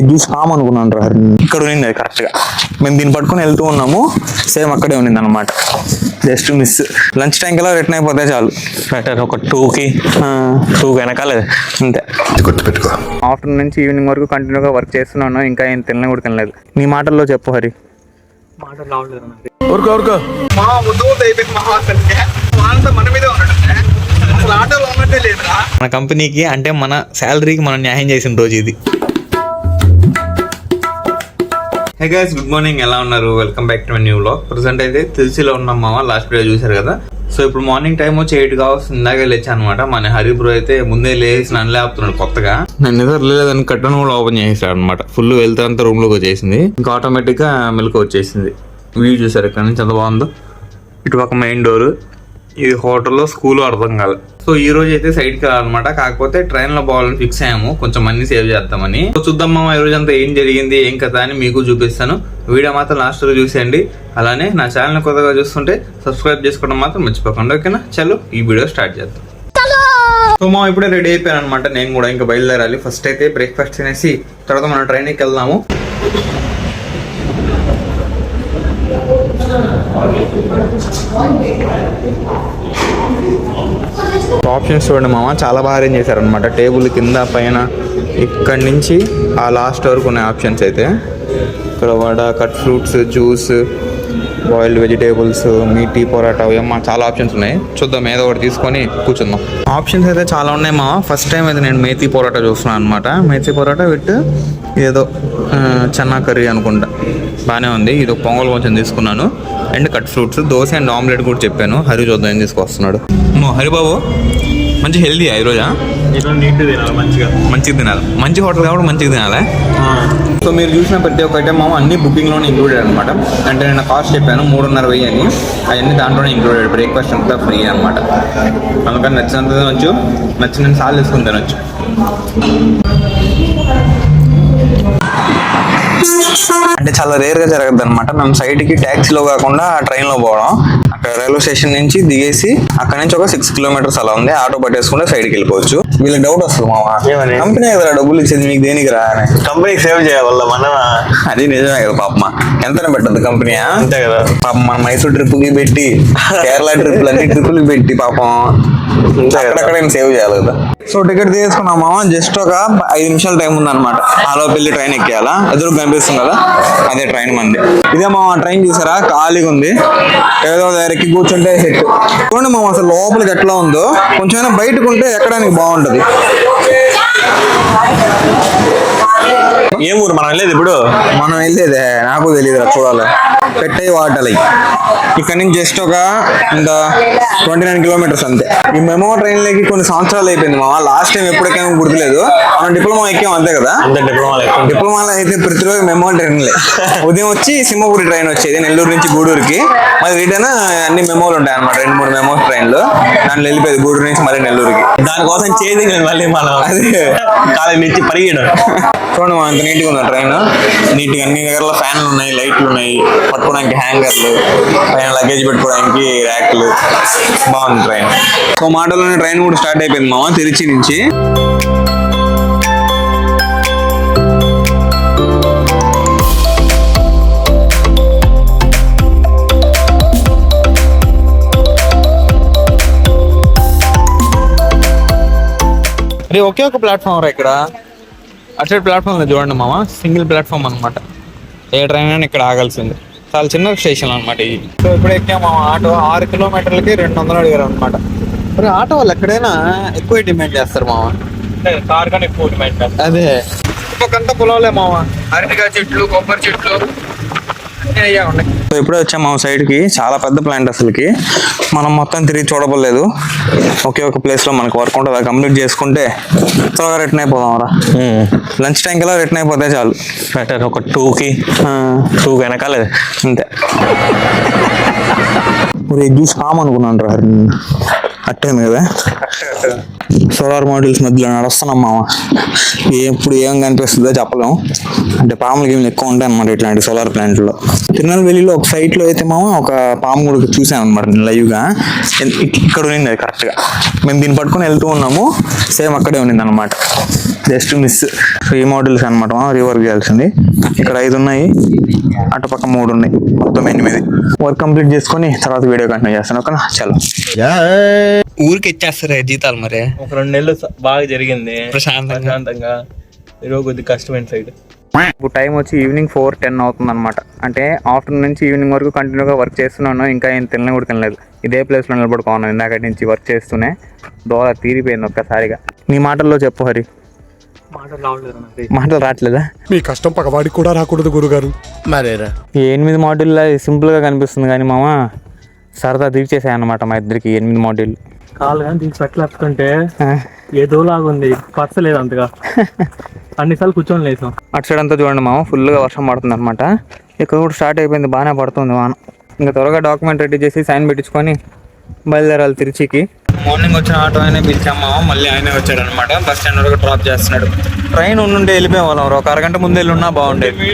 Juice com అనుకున్నాను రా. ఇక్కడ ఉన్నింది అది కరెక్ట్గా. మేము దీన్ని పట్టుకొని వెళ్తూ ఉన్నాము, సేమ్ అక్కడే ఉన్నింది అనమాట. Just miss. లంచ్ టైం కల్లా రిటర్న్ అయిపోతే చాలు. బెటర్ ఒక 2కి వెనకాలే అంతే. గుర్తుపెట్టుకో. ఆఫ్టర్నూన్ నుంచి ఈవినింగ్ వరకు కంటిన్యూగా వర్క్ చేస్తున్నాను, ఇంకా ఏం తినలే కూడా తినలేదు. నీ మాటల్లో చెప్పు హరి. మన కంపెనీకి అంటే మన శాలరీకి మనం న్యాయం చేసిన రోజు ఇది. Hey guys, good morning. ఎలా ఉన్నారు? Welcome back to my new vlog. Present అయితే తిరుచిలో ఉన్నాం మామ. లాస్ట్ వీడియో చూసారు కదా. సో ఇప్పుడు మార్నింగ్ టైం వచ్చి 8 కావచ్చు. ఇందాకే లేచా అనమాట. మన హరి బ్రో అయితే ముందే లేచి నన్ను లేపుతున్నాడు కొత్తగా. నేను నిద్ర లేదని కట్టను కూడా ఓపెన్ చేసాడు అనమాట. ఫుల్ వెళ్తే అంతా రూమ్ లోకి వచ్చేసింది. ఇంకా ఆటోమేటిక్ గా మిల్క్ వచ్చేసింది. వ్యూ చూసారు ఇక్కడ నుంచి ఎంత బాగుందో. ఇటు పక్క మెయిన్ డోర్. ఇది హోటల్లో స్కూల్ అర్థం కాదు. సో ఈ రోజు అయితే సైడ్కి వెళ్ళాలన్నమాట. కాకపోతే ట్రైన్ లో పోవాలని ఫిక్స్ అయ్యాము, కొంచెం మనీ సేవ్ చేద్దామని. సో చూద్దాం మామ ఈ రోజు అంతా ఏం జరిగింది ఏం కథ అని మీకు చూపిస్తాను. వీడియో మాత్రం లాస్ట్ వరకు చూసేయండి. అలానే నా ఛానల్ కొత్తగా చూస్తుంటే సబ్స్క్రైబ్ చేసుకోవడం మాత్రం మర్చిపోకండి, ఓకేనా? చలో ఈ వీడియో స్టార్ట్ చేద్దాం. సో మా ఇప్పుడే రెడీ అయిపోయాను అనమాట. నేను కూడా ఇంకా బయలుదేరాలి. ఫస్ట్ అయితే బ్రేక్ఫాస్ట్ తినేసి తర్వాత మనం ట్రైన్కి వెళ్దాము. ఆప్షన్స్ చూడండి మామ, చాలా బాగా అరేంజ్ చేశారనమాట. టేబుల్ కింద పైన ఇక్కడి నుంచి ఆ లాస్ట్ వరకు ఉన్నాయి ఆప్షన్స్ అయితే. ఇక్కడ vada, cut fruits, juice, boiled vegetables, మీటీ, పొరాటా, ఏమో చాలా ఆప్షన్స్ ఉన్నాయి. చూద్దాం, ఏదో ఒకటి తీసుకొని కూర్చుందాం. ఆప్షన్స్ అయితే చాలా ఉన్నాయి మామ. ఫస్ట్ టైం అయితే నేను మేథీ పొరాటా చూస్తున్నాను అనమాట. మేథీ పొరాటా విత్ ఏదో చన్నా కర్రీ అనుకుంటా, బాగానే ఉంది. ఇది ఒక పొంగల్ కొంచెం తీసుకున్నాను. And cut fruits, dosa and omelette కూడా చెప్పాను. హరి చూద్దాం ఏం తీసుకొస్తున్నాడు. హరిబాబు మంచి హెల్దీ ఈరోజా? నీట్గా తినాలి, మంచిగా తినాలి. మంచి హోటల్ కాబట్టి మంచిగా తినాలి. సో మీరు చూసిన ప్రతి ఒక్క ఐటమ్ మామ అన్ని బుకింగ్లోనే ఇంక్లూడెడ్ అనమాట. అంటే నేను కాస్ట్ చెప్పాను 3,500 అని, అవన్నీ దాంట్లోనే ఇంక్లూడెడ్. బ్రేక్ఫాస్ట్ అంతా ఫ్రీ అనమాట. అందుకని నచ్చినంత తినొచ్చు, నచ్చిన సార్లు తీసుకుని తినొచ్చు. అంటే చాలా రేర్ గా జరగదు అనమాట. మేము సైడ్ కి ట్యాక్సీలో కాకుండా ట్రైన్ లో పోవడం. అక్కడ రైల్వే స్టేషన్ నుంచి దిగేసి అక్కడ నుంచి ఒక 6 కిలోమీటర్స్ అలా ఉంది. ఆటో పట్టేసుకుంటే సైడ్కి వెళ్ళిపోవచ్చు. వీళ్ళకి డౌట్ వస్తుంది మామ, కంపెనీ కదా డబ్బులు ఇచ్చేది మీకు దేనికి రా? కంపెనీకి సేవ్ చేయాలి మన. అది నిజమే కదా పాపమా, ఎంతనే పెట్టద్దు కంపెనీ అంతే కదా. పాపం మన మైసూర్ ట్రిప్ కి పెట్టి, కేరళ ట్రిప్లు అన్ని ట్రిప్పులకి పెట్టి పాపం అక్కడక్కడ సేవ్ చేయాలి కదా. సో టికెట్ తీసుకున్నాం మామ. జస్ట్ ఒక 5 నిమిషాల టైం ఉంది అనమాట. ఆలో పెళ్లి ట్రైన్ ఎక్కేయాలా. ఎదురు కనిపిస్తుంది కదా, అదే ట్రైన్ మంది. ఇదే మామ ట్రైన్ చూసారా, ఖాళీగా ఉంది. ఏదో ఎక్కి కూర్చుంటే సెట్. చూడండి మామ అసలు లోపలికి ఎట్లా ఉందో. కొంచెం బయటకు ఉంటే ఎక్కడానికి బాగుంటది. ఏం ఊరు మనం వెళ్ళేది? ఇప్పుడు మనం వెళ్ళేదే నాకు తెలియదు, చూడాలి. పెట్టే వాటలు ఇక్కడ నుంచి జస్ట్ ఒక 29 కిలోమీటర్స్ అంతే. ఈ మెమో ట్రైన్ లకి కొన్ని సంవత్సరాలు అయిపోయింది మామ. లాస్ట్ టైం ఎప్పుడెక్కామో గుర్తులేదు. మనం డిప్లొమా ఎక్కాం అంతే కదా. డిప్లొమాలో అయితే ప్రతిరోజు మెమో ట్రైన్లే. ఉదయం వచ్చి సింహపూరి ట్రైన్ వచ్చేది నెల్లూరు నుంచి గూడూరుకి. మరి రిటర్న్ అన్ని మెమోలు ఉంటాయి అనమాట. 2-3 మెమో ట్రైన్లు. దాంట్లో వెళ్ళిపోయేది గూడూరు నుంచి మరి నెల్లూరుకి. దానికోసం చేసి మళ్ళీ మనం అదే కాలేజ్ నుంచి పరిగెడం. చూడండి అంత నీట్గా ఉంది ట్రైన్. నీట్గా అన్ని దగ్గరలో ఫ్యాన్లు ఉన్నాయి, లైట్లు ఉన్నాయి, పట్టుకోవడానికి హ్యాంగర్లు, పైన లగేజ్ పెట్టుకోవడానికి ర్యాక్లు. బాగుంది ట్రైన్. సో మాటలోనే ట్రైన్ కూడా స్టార్ట్ అయిపోయింది మామ తిరుచి నుంచి. ఒకే ఒక ప్లాట్ఫామ్ రా ఇక్కడ. అటు సైడ్ ప్లాట్ఫామ్ చూడండి మామ, సింగిల్ ప్లాట్ఫామ్ అనమాట. ఏ ట్రైన్ అయినా ఇక్కడ ఆగాల్సింది. చాలా చిన్న స్టేషన్ అనమాట ఇది. సో ఇప్పుడు ఎక్కాము ఆటో. 6 కిలోమీటర్లకి 200 అడిగారు అనమాట. మరి ఆటో వాళ్ళు ఎక్కడైనా ఎక్కువ డిమాండ్ చేస్తారు మామ. కార్ కానీ ఎక్కువ డిమాండ్ చేస్తారు. అదే ఒకంతా పొలంలే మామ. అరటికాయ చెట్లు, కొబ్బరి చెట్లు అన్నీ అయ్యా ఉన్నాయి. సో ఇప్పుడే వచ్చాం మా సైడ్ కి. చాలా పెద్ద ప్లాంట్ అసలుకి. మనం మొత్తం తిరిగి చూడబోలేదు. ఒకే ఒక ప్లేస్ లో మనకు వర్క్ ఉంటుంది. అది కంప్లీట్ చేసుకుంటే త్వరగా రిటర్న్ అయిపోదాం రా. లంచ్ టైం కల్లా రిటర్న్ అయిపోతే చాలు. బెటర్ ఒక 2కి వెనకాలే అంతే. జ్యూస్ కామ్ అనుకున్నాను రా. అట్టేంది కదా. సోలార్ మోడల్స్ మధ్యలో నడుస్తున్నాం మామ. ఎప్పుడు ఏం కనిపిస్తుందో చెప్పలేము. అంటే పాములు గేమ్లు ఎక్కువ ఉంటాయి అనమాట ఇట్లాంటి సోలార్ ప్లాంట్లో. తిరునెల్వేలిలో ఒక సైట్లో అయితే మామ ఒక పాము కూడా చూసాను అనమాట నేను లైవ్గా. ఇక్కడ ఉన్నింది అది కరెక్ట్గా. మేము దీన్ని పట్టుకొని వెళ్తూ ఉన్నాము, సేమ్ అక్కడే ఉన్నింది అనమాట. Just miss. సో ఈ మోడల్స్ అనమాట రివర్క్ చేయాల్సింది. ఇక్కడ 5 ఉన్నాయి, అటుపక్క 3 ఉన్నాయి, మొత్తం 8. వర్క్ కంప్లీట్ చేసుకొని తర్వాత వీడియో కంటిన్యూ చేస్తాను. ఓకేనా, చలో. ఊరికి ఇచ్చేస్తారే జీతాలు మరి. ఒక 2 నెలలు బాగా జరిగింది ప్రశాంతంగా. ఈరోజు కొద్దిగా కష్టమైన సైడ్. ఇప్పుడు టైం వచ్చి ఈవినింగ్ 4:10 అవుతుంది అనమాట. అంటే ఆఫ్టర్నూన్ నుంచి ఈవినింగ్ వరకు కంటిన్యూగా వర్క్ చేస్తున్నాను. ఇంకా ఏం తినలేదు. ఇదే ప్లేస్లో నిలబడుకోన్నాను ఇందాక నుంచి వర్క్ చేస్తూనే. దోల తీరిపోయింది ఒక్కసారిగా. నీ మాటల్లో చెప్పు హరి. మాటలు రావట్లేదా? మీ కష్టం పగవాడికి కూడా రాకూడదు గురుగారు. మరేరా 8 మాడ్యూల్లో సింపుల్గా కనిపిస్తుంది కానీ మామ సరదా తీర్చేసాయి అన్నమాట మా ఇద్దరికి 8 మాడ్యూల్. కాలు కానీ దీనికి పెట్టలేకుంటే ఏదోలాగా ఉంది, పచ్చలేదు అంతగా. అన్నిసార్లు కూర్చొని లేసాం. అటు సైడ్ అంతా చూడండి మామ, ఫుల్గా వర్షం పడుతుంది అనమాట. ఇక్కడ కూడా స్టార్ట్ అయిపోయింది, బాగానే పడుతుంది వాన. ఇంకా త్వరగా డాక్యుమెంట్ రెడీ చేసి సైన్ పెట్టించుకొని బయలుదేరాలి తిరుచికి. మార్నింగ్ వచ్చిన ఆటో ఆయనే పిలిచాము, మళ్ళీ ఆయనే వచ్చాడు అనమాట. బస్ స్టాండ్ వరకు డ్రాప్ చేస్తున్నాడు. ట్రైన్ ఉండుంటే వెళ్ళిపోయే వాళ్ళం, ఒక అరగంట ముందు వెళ్ళున్నా బాగుండేది.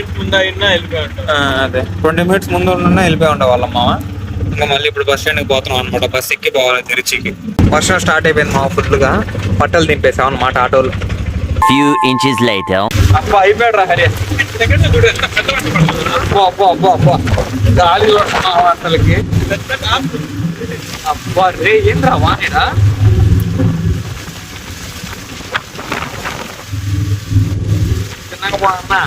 అదే 20 minutes ముందు ఉన్నా వెళ్ళిపోయి ఉండే వాళ్ళం మామ. ఇంకా మళ్ళీ ఇప్పుడు బస్ స్టాండ్కి పోతున్నాం అనమాట. బస్ ఎక్కి పోవాలి తిరుచికి. వర్షం స్టార్ట్ అయిపోయింది మా ఫుల్గా. బట్టలు దింపేసాం అనమాట ఆటోలు. Few inches later. అబ్బా అయిపోయాడు రా హరి. అబ్బా గాలి అసలుకి. అబ్బా రే ఏంద్రా వానేరా. చిన్నగా పోన్నా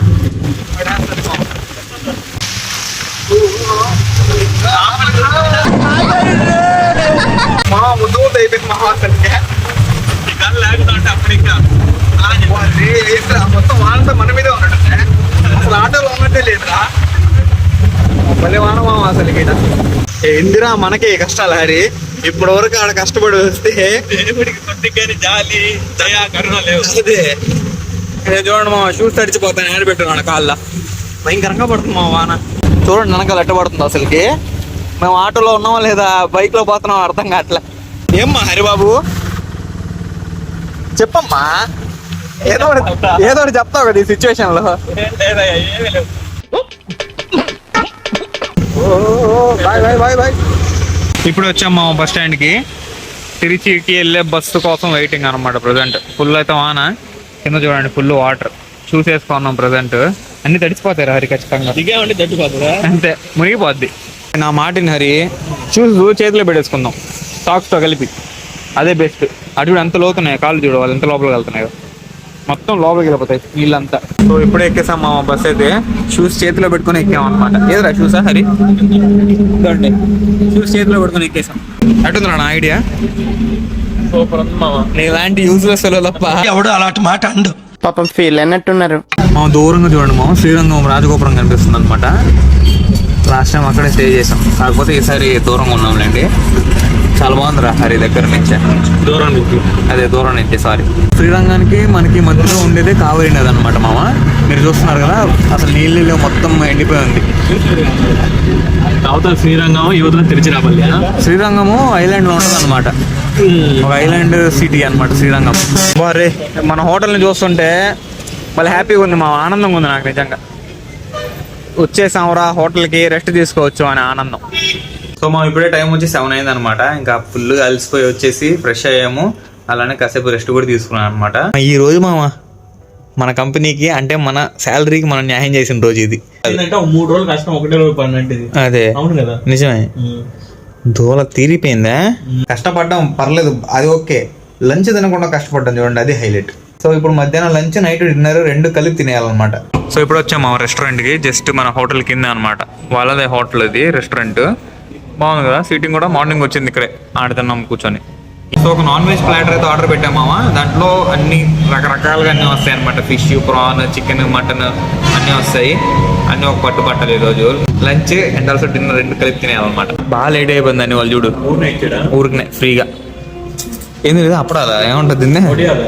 మా ముద్దు అయిపోయింది మా అసలుకి. గాలి లేకుండా అప్పుడు ఇంకా మొత్తం వానంతా మన మీదే ఉన్నాడు. అసలు ఆటోలో ఉన్నట్టే లేదురా. మళ్ళీ వాన మామ అసలు ఏందిరా మనకే కష్టాలు హరి. ఇప్పటి వరకు ఆడ కష్టపడి వస్తే దేవుడికి కొద్దిగాని జాలి దయా కరుణ లేవు. అదే చూడండి మామ, షూస్ తడిచిపోతాను ఆడబెట్టున్నాడు కాళ్ళ. భయంకరంగా పడుతుంది మా వాన. చూడండి వెనకాల ఎట్ట పడుతుంది అసలుకి. మేము ఆటోలో ఉన్నామా లేదా బైక్లో పోతున్నాం అర్థం కావట్లే. ఏమ్మా హరిబాబు చెప్పమ్మా, ఏదో ఒకటి చెప్తావు కదా ఈ సిచ్యువేషన్ లో. ఇప్పుడు వచ్చాము బస్ స్టాండ్ కి. తిరుచికి వెళ్ళే బస్సు కోసం వెయిటింగ్ అనమాట. ప్రజెంట్ ఫుల్ అయితే వాన, కింద చూడండి ఫుల్ వాటర్. చూసేసుకున్నాం ప్రజెంట్. అన్ని తడిచిపోతాయి హరి ఖచ్చితంగా. అంతే మునిగిపోద్ది. నా మాటిని హరి, షూస్ చేతిలో పెట్టేసుకుందాం సాక్స్ తో కలిపి. అదే బెస్ట్. అటు ఎంత లోతున్నాయి కాళ్ళు చూడ, వాళ్ళు ఎంత లోపలికి వెళ్తున్నాయో. మొత్తం లోపలికి వెళ్ళిపోతాయి నీళ్ళంతా. సో ఇప్పుడే ఎక్కేసాం మా బస్ అయితే. షూస్ చేతిలో పెట్టుకుని ఎక్కాం అనమాట. ఏదిరా షూసా హరి? చూడండి షూస్ చేతిలో పెట్టుకుని ఎక్కేసాం. అటుందిరా నా ఐడియా. సూపర్ ఉంది మామ. నీలాంటి యూజ్లెస్ తప్ప ఎవడు అలాంటి మాట అండు. పాపం ఫీల్ అన్నట్టున్నారు. మా దూరంగా చూడండి మా శ్రీరంగం రాజగోపురం కనిపిస్తుంది అనమాట. లాస్ట్ టైం అక్కడే స్టే చేసాం, కాకపోతే ఈసారి దూరంగా ఉన్నాంలేండి. చాలా బాగుందిరా హరి దగ్గర నుంచే. దూరం నుంచి సారీ. శ్రీరంగానికి మనకి మధ్యలో ఉండేదే కావేరీ నది అనమాట మామ. మీరు చూస్తున్నారు కదా, అసలు నీళ్ళు మొత్తం ఎండిపోయి ఉంది. అవతల శ్రీరంగం, యువతల తిరుచిరాపల్లి. శ్రీరంగము ఐలాండ్ లో ఉంటుంది అనమాట. ఒక ఐలాండ్ సిటీ అనమాట శ్రీరంగం. బారే మన హోటల్ని చూస్తుంటే మళ్ళీ హ్యాపీగా ఉంది మా, ఆనందంగా ఉంది నాకు నిజంగా. వచ్చేసాంరా హోటల్కి, రెస్ట్ తీసుకోవచ్చు అనే ఆనందం. సో మా ఇప్పుడే టైం వచ్చి 7 అయింది అనమాట. ఇంకా ఫుల్గా అలసిపోయి వచ్చేసి ఫ్రెష్ అయ్యాము. అలానే కాసేపు రెస్ట్ కూడా తీసుకున్నాను అనమాట. ఈ రోజు మామ మన కంపెనీకి అంటే మన శాలరీకి మనం న్యాయం చేసిన రోజు ఇది. 3 రోజులు కష్టం, 1 రోజు పని. అదే అవును కదా, నిజమే. దూల తీరిపోయిందా. కష్టపడ్డాం పర్లేదు, అది ఓకే. లంచ్ తినకుండా కష్టపడ్డాం చూడండి, అది హైలైట్. సో ఇప్పుడు మధ్యాహ్నం లంచ్, నైట్ డిన్నర్ 2 కలిపి తినేయాలన్నమాట. సో ఇప్పుడు వచ్చాము రెస్టారెంట్కి. జస్ట్ మన హోటల్ కింద అనమాట. వాళ్ళదే హోటల్ ఇది, రెస్టారెంట్. బాగుంది కదా, సీటింగ్ కూడా. మార్నింగ్ వచ్చింది ఇక్కడే ఆడుతున్నాం కూర్చొని. సో ఒక నాన్ వెజ్ ప్లాటర్ అయితే ఆర్డర్ పెట్టామా. దాంట్లో అన్ని రకరకాలుగా అన్నీ వస్తాయి అనమాట. ఫిష్, ప్రాన్, చికెన్, మటన్ అన్నీ వస్తాయి. అన్నీ ఒక పట్టు పట్టాలి ఈరోజు. లంచ్ అండ్ ఆల్సో డిన్నర్ 2 కలిపి తినేయాలన్నమాట. బాగా లేట్ అయిపోయిందని వాళ్ళు చూడు, ఊరికనే ఫ్రీగా. ఏంది లేదా అప్పుడాలా ఏముంటుంది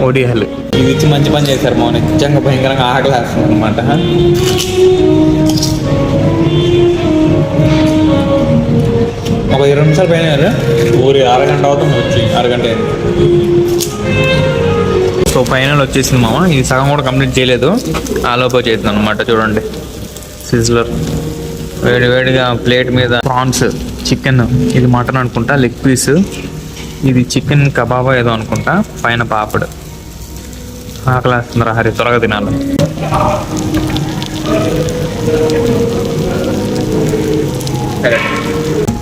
ఒడియాలు ఇవి ఇచ్చి మంచి పని చేశారు. మా నిజంగా భయంకరంగా ఆకలేస్తుంది అనమాట. ఒక 20 నిమిషాలు పైన ఊరి అరగంట అవుతుంది వచ్చి అరగంట అయింది. సో ఫైనల్ వచ్చేసింది మామ. ఇది సగం కూడా కంప్లీట్ చేయలేదు, ఆలోపో చేస్తుంది అనమాట. చూడండి సిజ్లర్ వేడి వేడిగా ప్లేట్ మీద ప్రాన్స్, చికెన్, ఇది మటన్ అనుకుంటా, లెగ్ పీస్, ఇది చికెన్ కబాబా ఏదో అనుకుంటా, పైన పాపడ్. ఆకలేస్తుందిరా హరి, త్వరగా తినాలి.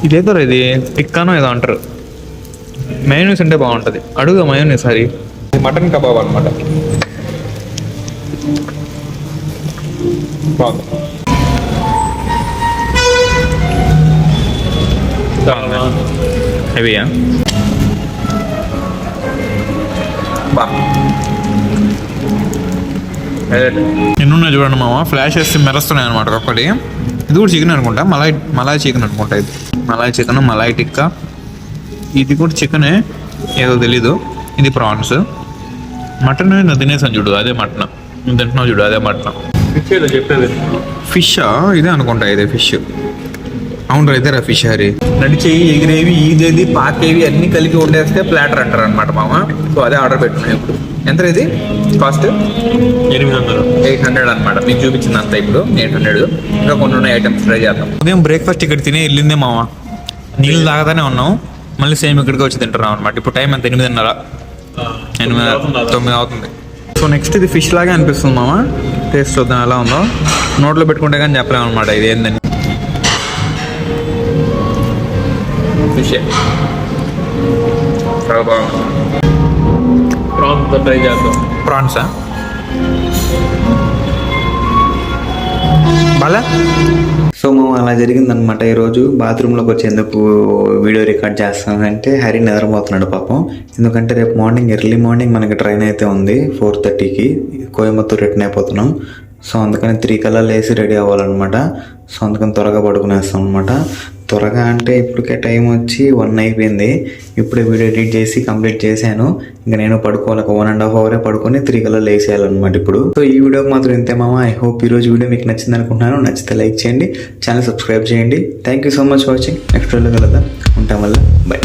ఇదేదో ఇది టిక్కానో ఏదో అంటారు, మయోనీస్ అంటే బాగుంటుంది. అడుగు మయోనీస్ హరి. ఇది మటన్ కబాబ్ అనమాట. బాగుంది. హెవీయా? ఎన్నున్నాయి చూడండి మామ, ఫ్లాష్ వేస్తే మెరుస్తున్నాయి అనమాట ఒక్కటి. ఇది కూడా చికెన్ అనుకుంటా, మలాయ్ చికెన్ అనుకుంటా. ఇది మలాయ్ చికెన్, మలాయ్ టిక్కా. ఇది కూడా చికెనే ఏదో తెలీదు. ఇది ప్రాన్స్. మటన్ నేను తినేసాను చూడు, అదే మటన్. నేను తింటున్నావు చూడు, అదే మటన్. ఫిష్ ఏదో చెప్పేది. ఫిషా? ఇదే అనుకుంటా, ఇదే ఫిష్. అవును రా, ఇదేరా ఫిష్ హరి. నడిచేవి, ఎగిరేవి, ఈదేది, పాకేవి అన్ని కలిపి వండేస్తే ప్లాటర్ అంటారు అనమాట మామ. సో అదే ఆర్డర్ పెట్టుకున్నాను ఇప్పుడు. ఎంత ఇది కాస్ట్? 800 అనమాట. మీకు చూపించింది అంతా ఇప్పుడు 800. ఇంకా కొన్ని ఉన్నాయి ఐటమ్స్ ట్రై చేద్దాం. ఉదయం బ్రేక్ఫాస్ట్ ఇక్కడ తినే వెళ్ళిందే మామ. నీళ్ళు తాగదానే ఉన్నాం, మళ్ళీ సేమ్ ఇక్కడికి వచ్చి తింటున్నాం అనమాట. ఇప్పుడు టైం ఎంత? 8:30, 9 అవుతుంది. సో నెక్స్ట్ ఇది ఫిష్ లాగే అనిపిస్తుంది మామ. టేస్ట్ చూద్దాం ఎలా ఉందో. నోట్లో పెట్టుకుంటే కానీ చెప్పలేము అనమాట ఇది ఏందని. ఫిష్ చాలా బాగుంది. ప్రాన్స్ ట్రై చేద్దాం. ప్రాన్సా? బాలా. సో మేము అలా జరిగిందనమాట. ఈరోజు బాత్రూంలోకి వచ్చేందుకు వీడియో రికార్డ్ చేస్తానంటే హరి నిద్రపోతున్నాడు పాపం. ఎందుకంటే రేపు మార్నింగ్, ఎర్లీ మార్నింగ్ మనకి ట్రైన్ అయితే ఉంది 4:30కి. కోయంబత్తూర్ రిటర్న్ అయిపోతున్నాం. సో అందుకని 3 కల్లా లేసి రెడీ అవ్వాలన్నమాట. సో అందుకని త్వరగా పడుకునేస్తాం అనమాట. త్వరగా అంటే ఇప్పటికే టైం వచ్చి 1 అయిపోయింది. ఇప్పుడే వీడియో ఎడిట్ చేసి కంప్లీట్ చేశాను. ఇంకా నేను పడుకోవాలి, ఒక 1.5 అవరే పడుకొని 3 కల్లా లేసేయాలన్నమాట ఇప్పుడు. సో ఈ వీడియోకి మాత్రం ఇంతే మామ. ఐ హోప్ ఈరోజు వీడియో మీకు నచ్చింది అనుకుంటున్నాను. నచ్చితే లైక్ చేయండి, ఛానల్ సబ్స్క్రైబ్ చేయండి. Thank you so much watching. Next వీడియోలో కలుద్దాం. ఉంటాం వల్ల బై.